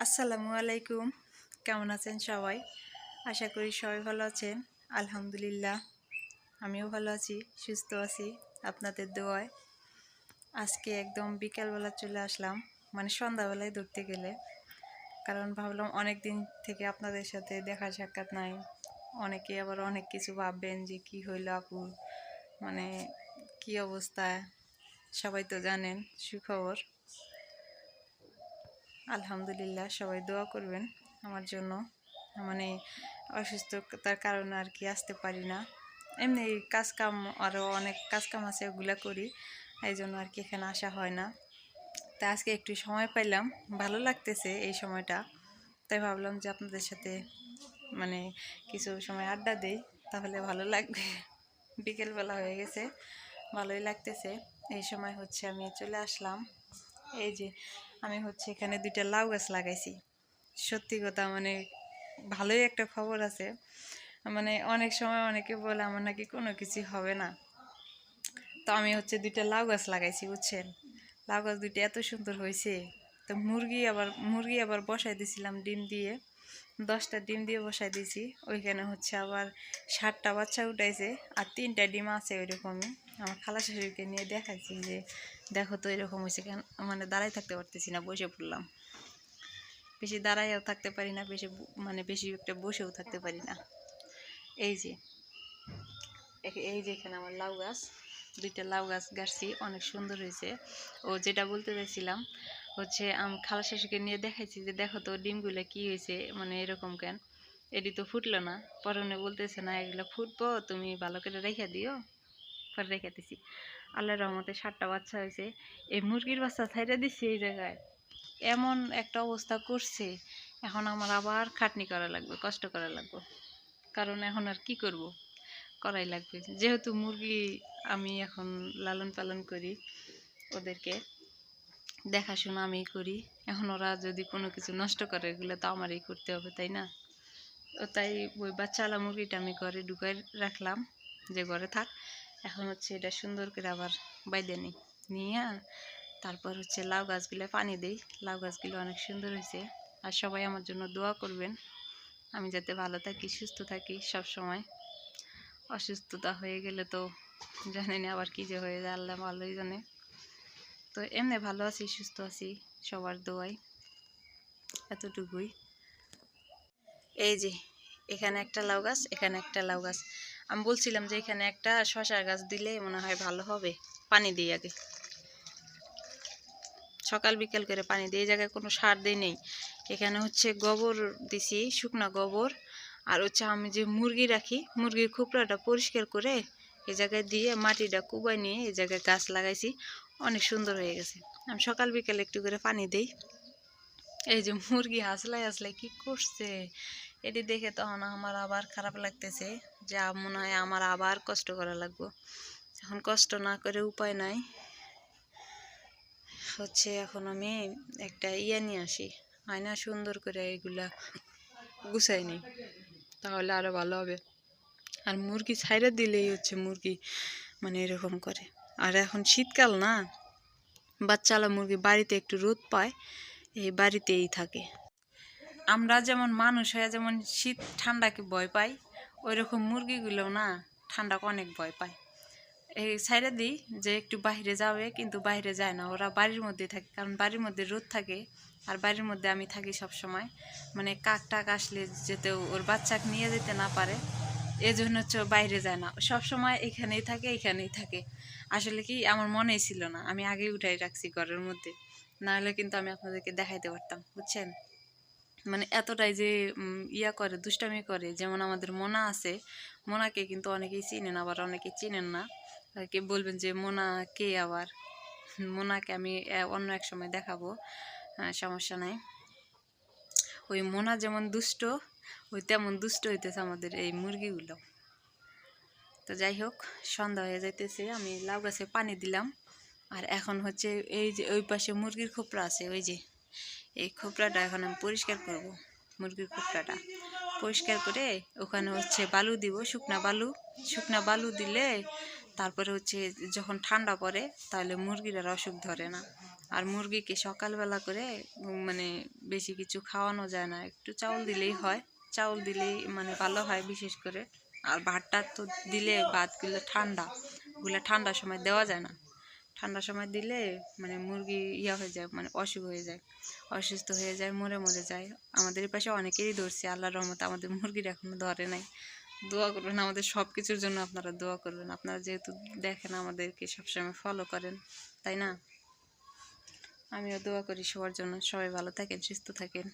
আসসালামু আলাইকুম। কেমন আছেন সবাই? আশা করি সবাই ভালো আছেন। আলহামদুলিল্লাহ আমিও ভালো আছি, সুস্থ আছি আপনাদের দোয়ায়। আজকে একদম বিকালবেলা চলে আসলাম, মানে সন্ধ্যাবেলায় ধরতে গেলে, কারণ ভাবলাম অনেক দিন থেকে আপনাদের সাথে দেখা সাক্ষাৎ নাই। অনেকে আবার অনেক কিছু ভাববেন যে কি হইলো আপুর, মানে কি অবস্থা। সবাই তো জানেন সুখবর। আলহামদুলিল্লাহ সবাই দোয়া করবেন আমার জন্য। মানে অসুস্থতার কারণে আর কি আসতে পারি না, এমনি কাজকাম আরও অনেক কাজকাম আছে, ওগুলা করি, এই জন্য আর কি এখানে আসা হয় না। তা আজকে একটু সময় পাইলাম, ভালো লাগতেছে এই সময়টা, তাই ভাবলাম যে আপনাদের সাথে মানে কিছু সময় আড্ডা দেই, তাহলে ভালো লাগবে। বিকেলবেলা হয়ে গেছে, ভালোই লাগতেছে। এই সময় হচ্ছে আমি চলে আসলাম। এই যে আমি হচ্ছে এখানে 2টা লাউ গাছ লাগাইছি। সত্যি কথা, মানে ভালোই একটা খবর আছে। মানে অনেক সময় অনেকে বলে আমার নাকি কোনো কিছু হবে না, তো আমি হচ্ছে 2টা লাউ গাছ লাগাইছি, বুঝছেন। লাউ গাছ 2টা এত সুন্দর হয়েছে। তো মুরগি আবার বসাই দিয়েছিলাম ডিম দিয়ে, 10টা ডিম দিয়ে বসাই দিয়েছি। ওইখানে হচ্ছে আবার 7টা বাচ্চা উঠাইছে, আর 3টা ডিম আছে ওইরকমই। আমার খালা শাশুড়িকে নিয়ে দেখাচ্ছি যে দেখো তো এরকম হয়েছে কেন, মানে দাঁড়াই থাকতে পারতেছি না, বসে পড়লাম। বেশি দাঁড়াইও থাকতে পারি না, বেশি একটা বসেও থাকতে পারি না। এই যে এখানে আমার লাউ গাছ, 2টা লাউ গাছ গাছছি, অনেক সুন্দর হয়েছে। ও যেটা বলতে চাইছিলাম হচ্ছে, আমি খালা শাশুকে নিয়ে দেখাইছি যে দেখো তো ডিমগুলো কি হয়েছে, মানে এরকম কেন, এটি তো ফুটলো না। পরনে বলতেছে না এগুলো ফুটবো, তুমি ভালো করে রেখে দিও। পরে রেখে দিছি, আল্লাহর রহমতে 7টা বাচ্চা হয়েছে। এই মুরগির বাচ্চা ছাইড়া দিচ্ছি এই জায়গায়, এমন একটা অবস্থা করছে। এখন আমার আবার খাটনি করা লাগবে, কষ্ট করা লাগবে, কারণ এখন আর কি করব, করাই লাগবে। যেহেতু মুরগি আমি এখন লালন পালন করি, ওদেরকে দেখাশোনা আমি করি। এখন ওরা যদি কোনো কিছু নষ্ট করে, এগুলো তো আমারই করতে হবে, তাই না? তো তাই ওই বাচ্চাওয়ালা মুরগিটা আমি ঘরে ঢুকাই রাখলাম, যে ঘরে থাক। এখন হচ্ছে এটা সুন্দর করে আবার বাইদে নিয়ে তারপর হচ্ছে লাউ গাছগুলো পানি দিই। লাউ গাছগুলো অনেক সুন্দর হয়েছে। আর সবাই আমার জন্য দোয়া করবেন, আমি যাতে ভালো থাকি, সুস্থ থাকি সব সময়। অসুস্থতা হয়ে গেলে তো জানি না আবার কী যে হয়ে যায়, আল্লাহ ভালোই জানে। তো এমনি ভালো আছি, সুস্থ আছি, সবার দোয়াই, এতটুকুই। এই যে এখানে একটা লাউ গাছ, এখানে একটা লাউ গাছ। আমি বলছিলাম যে এখানে একটা শশা গাছ দিলে মনে হয় ভালো হবে। পানি দিই আগে, সকাল বিকাল করে পানি দিই। এই জায়গায় কোনো সার দিই নেই, এখানে হচ্ছে গোবর দিছি, শুকনা গোবর। আর হচ্ছে আমি যে মুরগি রাখি, মুরগির খোপড়াটা পরিষ্কার করে এই জায়গায় দিয়ে মাটিটা কুবাই নিয়ে এই জায়গায় গাছ লাগাইছি, অনেক সুন্দর হয়ে গেছে। আমি সকাল বিকাল একটু করে পানি দিই। এই যে মুরগি হাসলাই হাসলাই কি করছে, এটি দেখে তখন আমার আবার খারাপ লাগতেছে, যে মনে হয় আমার আবার কষ্ট করা লাগবে। এখন কষ্ট না করে উপায় নাই, হচ্ছে এখন আমি একটা নিয়ে আসি, আয়না সুন্দর করে এগুলা গুছাই নিই, তাহলে আরো ভালো হবে। আর মুরগি ছাইড়া দিলেই হচ্ছে মুরগি মানে এরকম করে। আর এখন শীতকাল না, বাচ্চালা মুরগি বাড়িতে একটু রোদ পায়, এই বাড়িতেই থাকে। আমরা যেমন মানুষ হয়ে যেমন শীত ঠান্ডাকে ভয় পাই, ওই রকম মুরগিগুলোও না ঠান্ডাকে অনেক ভয় পায়। এই সাইডে দিই যে একটু বাইরে যাবে, কিন্তু বাইরে যায় না, ওরা বাড়ির মধ্যে থাকে, কারণ বাড়ির মধ্যে রোদ থাকে। আর বাড়ির মধ্যে আমি থাকি সব সময়, মানে কাক টাক আসলে যেতে ওর বাচ্চাকে নিয়ে যেতে না পারে, এজন্য হচ্ছে বাইরে যায় না, সব সময় এখানেই থাকে, এখানেই থাকে। আসলে কি আমার মনেই ছিল না, আমি আগেই উঠাই রাখছি ঘরের মধ্যে, নাহলে কিন্তু আমি আপনাদেরকে দেখাইতে পারতাম, বুঝছেন। মানে এতটাই যে করে, দুষ্টামি করে। যেমন আমাদের মোনা আছে, মোনাকে কিন্তু অনেকেই চিনেন, আবার অনেকেই চিনেন না। কে বলবেন যে মোনা কে আবার, মোনাকে আমি অন্য এক সময় দেখাবো, সমস্যা নাই। ওই মোনা যেমন দুষ্ট, ওই তেমন দুষ্ট হইতেছে আমাদের এই মুরগিগুলো। তো যাই হোক, সন্ধ্যা হয়ে যাইতেছে, আমি লাউ গাছে পানি দিলাম। আর এখন হচ্ছে এই যে ওই পাশে মুরগির খোপড়া আছে, ওই যে এই খোপড়াটা এখন আমি পরিষ্কার করব। মুরগির খোপড়াটা পরিষ্কার করে ওখানে হচ্ছে বালু দিব, শুকনা বালু দিলে তারপরে হচ্ছে যখন ঠান্ডা পড়ে তাহলে মুরগির আর অসুখ ধরে না। আর মুরগিকে সকালবেলা করে মানে বেশি কিছু খাওয়ানো যায় না, একটু চাউল দিলেই হয়, চাউল দিলেই মানে ভালো হয় বিশেষ করে। আর ভাতটা তো দিলে ভাতগুলো ঠান্ডার সময় দেওয়া যায় না, ঠান্ডার সময় দিলে মানে মুরগি হয়ে যায়, মানে অসুখ হয়ে যায়, অসুস্থ হয়ে যায়, মরে যায়। আমাদের পাশে অনেকেরই ধরছে, আল্লাহর রহমতে আমাদের মুরগির এখনো ধরে নাই। দোয়া করবেন আমাদের সব কিছুর জন্য, আপনারা দোয়া করবেন, আপনারা যেহেতু দেখেন আমাদেরকে সবসময় ফলো করেন, তাই না? আমিও দোয়া করি সবার জন্য, সবাই ভালো থাকেন, সুস্থ থাকেন।